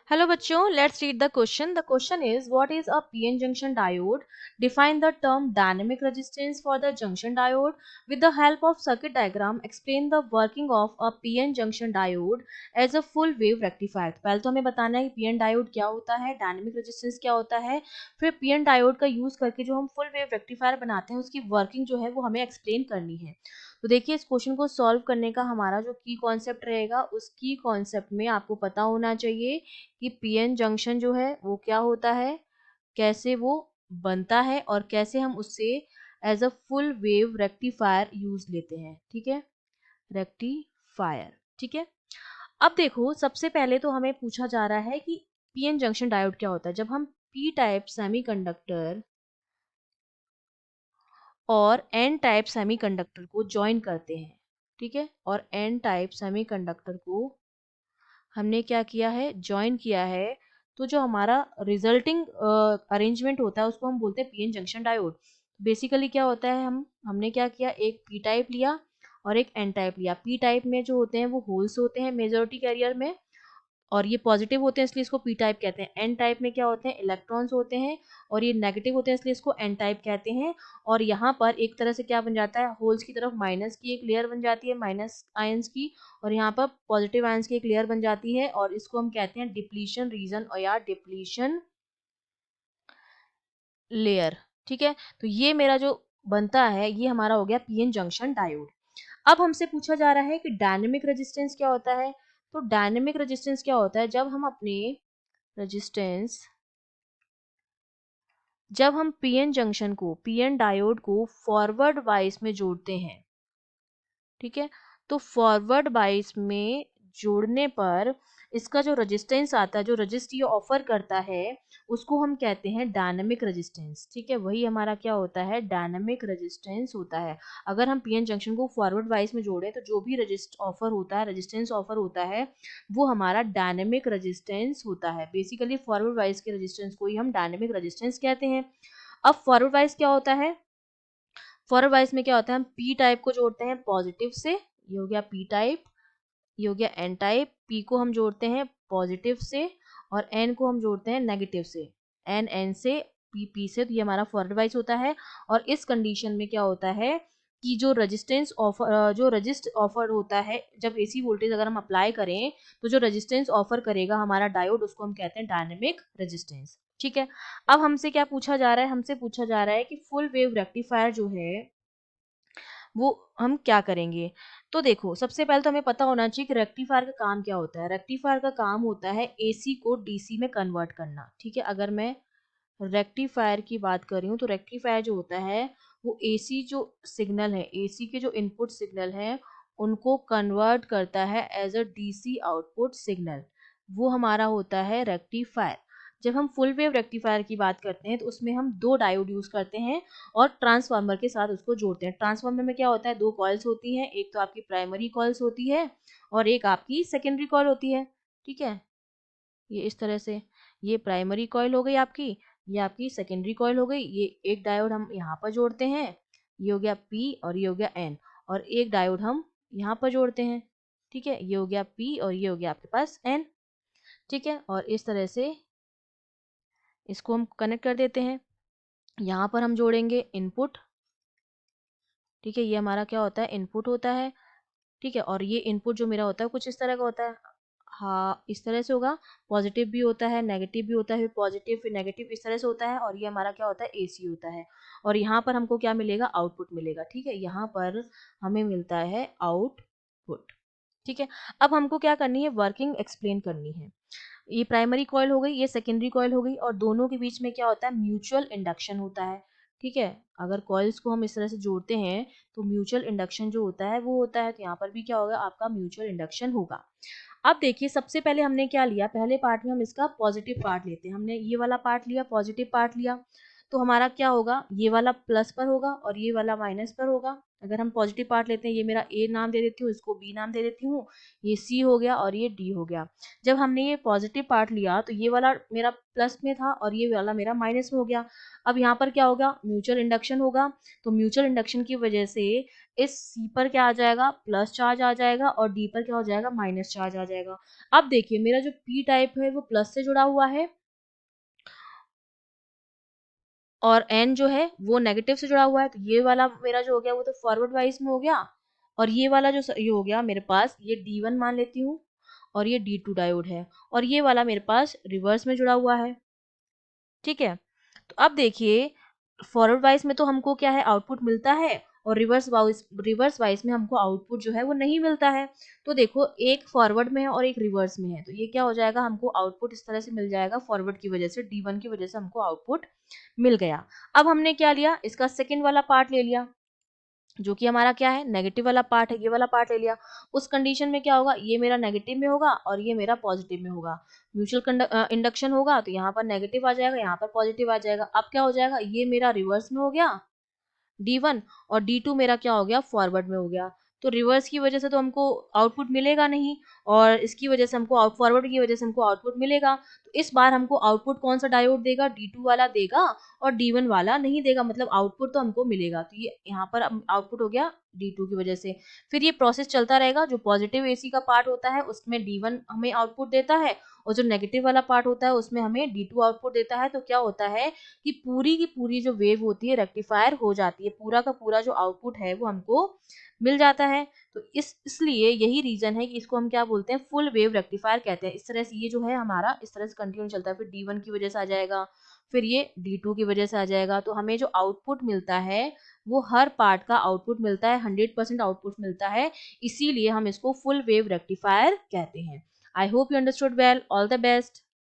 Hello बच्चों, let's read the question. The question is, what is a PN junction diode? Define the term dynamic resistance for the junction diode. With the help of circuit diagram, explain the working of a PN junction diode as a full wave rectifier. पहले तो हमें बताना है कि PN diode क्या होता है, dynamic resistance क्या होता है, फिर PN डायोड का यूज करके जो हम फुल वेव रेक्टिफायर बनाते हैं उसकी वर्किंग जो है वो हमें एक्सप्लेन करनी है। तो देखिए, इस क्वेश्चन को सॉल्व करने का हमारा जो की कॉन्सेप्ट रहेगा, उस की कॉन्सेप्ट में आपको पता होना चाहिए कि पीएन जंक्शन जो है वो क्या होता है, कैसे वो बनता है और कैसे हम उससे as a full wave rectifier use लेते हैं। ठीक है, रेक्टिफायर। ठीक है, अब देखो, सबसे पहले तो हमें पूछा जा रहा है कि पीएन जंक्शन डायोड क्या होता है। जब हम पी टाइप सेमीकंडक्टर और एन टाइप सेमीकंडक्टर को ज्वाइन करते हैं, ठीक है, और एन टाइप सेमीकंडक्टर को हमने क्या किया है, ज्वाइन किया है, तो जो हमारा रिजल्टिंग अरेंजमेंट होता है उसको हम बोलते हैं पीएन जंक्शन डायोड। बेसिकली क्या होता है, हमने क्या किया, एक पी टाइप लिया और एक एन टाइप लिया। पी टाइप में जो होते हैं वो होल्स होते हैं मेजॉरिटी कैरियर में, और ये पॉजिटिव होते हैं इसलिए इसको पी टाइप कहते हैं। एन टाइप में क्या होते हैं, इलेक्ट्रॉन्स होते हैं और ये नेगेटिव होते हैं इसलिए इसको एन टाइप कहते हैं। और यहाँ पर एक तरह से क्या बन जाता है, होल्स की तरफ माइनस की एक लेयर बन जाती है, माइनस आयंस की, और यहाँ पर पॉजिटिव आयंस की एक लेयर बन जाती है, और इसको हम कहते हैं डिप्लीशन रीजन और या डिप्लीशन लेयर। ठीक है, तो ये मेरा जो बनता है ये हमारा हो गया पीएन जंक्शन डायोड। अब हमसे पूछा जा रहा है कि डायनेमिक रेजिस्टेंस क्या होता है। तो डायनेमिक रेजिस्टेंस क्या होता है, रेजिस्टेंस जब हम पीएन जंक्शन को, पीएन डायोड को फॉरवर्ड बाइस में जोड़ते हैं। ठीक है, तो फॉरवर्ड बाइस में जोड़ने पर इसका जो रेजिस्टेंस आता है, जो रजिस्ट ये ऑफर करता है, उसको हम कहते हैं डायनेमिक रेजिस्टेंस। ठीक है, वही हमारा क्या होता है, डायनेमिक रेजिस्टेंस होता है। अगर हम पीएन जंक्शन को फॉरवर्ड बाइस में जोड़े तो जो भी रजिस्ट ऑफर होता है, रेजिस्टेंस ऑफर होता है, वो हमारा डायनेमिक रेजिस्टेंस होता है। बेसिकली फॉरवर्ड बाइस के रेजिस्टेंस को ही हम डायनेमिक रेजिस्टेंस कहते हैं। अब फॉरवर्ड बाइस क्या होता है, फॉरवर्ड बाइस में क्या होता है, हम पी टाइप को जोड़ते हैं पॉजिटिव से, ये हो गया पी टाइप, ये हो गया एन टाइप। पी को हम जोड़ते हैं पॉजिटिव से और एन को हम जोड़ते हैं नेगेटिव से, एन एन से, पी पी से, तो ये हमारा फॉरवर्ड बाइस होता है। और इस कंडीशन में क्या होता है कि जो रेजिस्टेंस ऑफर, जो रजिस्ट ऑफर होता है, जब एसी वोल्टेज अगर हम अप्लाई करें तो जो रेजिस्टेंस ऑफर करेगा हमारा डायोड, उसको हम कहते हैं डायनेमिक रेजिस्टेंस। ठीक है, अब हमसे क्या पूछा जा रहा है, हमसे पूछा जा रहा है कि फुल वेव रेक्टिफायर जो है वो हम क्या करेंगे। तो देखो, सबसे पहले तो हमें पता होना चाहिए कि रेक्टिफायर का काम क्या होता है। रेक्टिफायर का काम होता है एसी को डीसी में कन्वर्ट करना। ठीक है, अगर मैं रेक्टिफायर की बात कर रही हूँ तो रेक्टिफायर जो होता है वो एसी जो सिग्नल है, एसी के जो इनपुट सिग्नल है, उनको कन्वर्ट करता है as a DC output signal. वो हमारा होता है रेक्टिफायर। जब हम फुल वेव रेक्टिफायर की बात करते हैं तो उसमें हम दो डायोड यूज करते हैं और ट्रांसफार्मर के साथ उसको जोड़ते हैं। ट्रांसफार्मर में क्या होता है, दो कॉइल्स होती हैं, एक तो आपकी प्राइमरी कॉइल्स होती है और एक आपकी सेकेंडरी कॉइल होती है। ठीक है, ये इस तरह से, ये प्राइमरी कॉइल हो गई आपकी, ये आपकी सेकेंडरी कॉइल हो गई। ये एक डायोड हम यहाँ पर जोड़ते हैं, ये हो गया पी और ये हो गया एन, और एक डायोड हम यहाँ पर जोड़ते हैं। ठीक है, ये हो गया पी और ये हो गया आपके पास एन। ठीक है, और इस तरह से इसको हम कनेक्ट कर देते हैं। यहाँ पर हम जोड़ेंगे इनपुट। ठीक है, ये हमारा क्या होता है, इनपुट होता है। ठीक है, और ये इनपुट जो मेरा होता है कुछ इस तरह का होता है, हाँ इस तरह से होगा। पॉजिटिव भी होता है, नेगेटिव भी होता है, फिर पॉजिटिव फिर नेगेटिव, इस तरह से होता है। और ये हमारा क्या होता है, एसी होता है। और यहाँ पर हमको क्या मिलेगा, आउटपुट मिलेगा। ठीक है, यहाँ पर हमें मिलता है आउटपुट। ठीक है, अब हमको क्या करनी है, वर्किंग एक्सप्लेन करनी है। ये प्राइमरी कॉइल हो गई, ये सेकेंडरी कॉइल हो गई, और दोनों के बीच में क्या होता है, म्यूचुअल इंडक्शन होता है। ठीक है, अगर कॉइल्स को हम इस तरह से जोड़ते हैं तो म्यूचुअल इंडक्शन जो होता है वो होता है, तो यहाँ पर भी क्या होगा, आपका म्यूचुअल इंडक्शन होगा। अब देखिए, सबसे पहले हमने क्या लिया, पहले पार्ट में हम इसका पॉजिटिव पार्ट लेते हैं। हमने ये वाला पार्ट लिया, पॉजिटिव पार्ट लिया, तो हमारा क्या होगा, ये वाला प्लस पर होगा और ये वाला माइनस पर होगा। अगर हम पॉजिटिव पार्ट लेते हैं, ये मेरा ए नाम दे देती हूँ, इसको बी नाम दे देती हूँ, ये सी हो गया और ये डी हो गया। जब हमने ये पॉजिटिव पार्ट लिया तो ये वाला मेरा प्लस में था और ये वाला मेरा माइनस में हो गया। अब यहाँ पर क्या होगा, म्यूचुअल इंडक्शन होगा। तो म्यूचुअल इंडक्शन की वजह से इस सी पर क्या आ जाएगा, प्लस चार्ज आ जाएगा और डी पर क्या हो जाएगा, माइनस चार्ज आ जाएगा। अब देखिए मेरा जो पी टाइप है वो प्लस से जुड़ा हुआ है और एन जो है वो नेगेटिव से जुड़ा हुआ है। तो ये वाला मेरा जो हो गया वो तो फॉरवर्ड वाइज में हो गया। और ये वाला जो ये हो गया मेरे पास, ये D1 मान लेती हूँ और ये D2 डायोड है और ये वाला मेरे पास रिवर्स में जुड़ा हुआ है। ठीक है, तो अब देखिए फॉरवर्ड वाइज में तो हमको क्या है, आउटपुट मिलता है और रिवर्स वाइज में हमको आउटपुट जो है वो नहीं मिलता है। तो देखो एक फॉरवर्ड में है और एक रिवर्स में है, तो ये क्या हो जाएगा, हमको आउटपुट इस तरह से मिल जाएगा, फॉरवर्ड की वजह से D1 की वजह से हमको आउटपुट मिल गया। अब हमने क्या लिया, इसका सेकंड वाला पार्ट ले लिया जो कि हमारा क्या है, नेगेटिव वाला पार्ट है, ये वाला पार्ट ले लिया। उस कंडीशन में क्या होगा, ये मेरा नेगेटिव में होगा और ये मेरा पॉजिटिव में होगा। म्यूचुअल इंडक्शन होगा तो यहाँ पर नेगेटिव आ जाएगा, यहाँ पर पॉजिटिव आ जाएगा। अब क्या हो जाएगा, ये मेरा रिवर्स में हो गया D1 और D2 मेरा क्या हो गया, फॉरवर्ड में हो गया। तो रिवर्स की वजह से तो हमको आउटपुट मिलेगा नहीं और इसकी वजह से हमको फॉरवर्ड की वजह से हमको आउटपुट मिलेगा। तो इस बार हमको आउटपुट कौन सा डायोड देगा, D2 वाला देगा और D1 वाला नहीं देगा, मतलब आउटपुट तो हमको मिलेगा। तो ये यहाँ पर आउटपुट हो गया D2 की वजह से। फिर ये प्रोसेस चलता रहेगा, जो पॉजिटिव AC का पार्ट होता है उसमें D1 हमें आउटपुट देता है और जो नेगेटिव वाला पार्ट होता है उसमें हमें D2 आउटपुट देता है। तो क्या होता है कि पूरी की पूरी जो वेव होती है रेक्टिफायर हो जाती है, पूरा का पूरा जो आउटपुट है वो हमको मिल जाता है। तो इसलिए यही रीजन है कि इसको हम क्या बोलते हैं, फुल वेव रेक्टिफायर कहते हैं। इस तरह से ये जो है हमारा इस तरह से कंटिन्यू चलता है, फिर D1 की वजह से आ जाएगा, फिर ये D2 की वजह से आ जाएगा। तो हमें जो आउटपुट मिलता है वो हर पार्ट का आउटपुट मिलता है, 100% आउटपुट मिलता है, इसीलिए हम इसको फुल वेव रेक्टिफायर कहते हैं। I hope you understood well, all the best.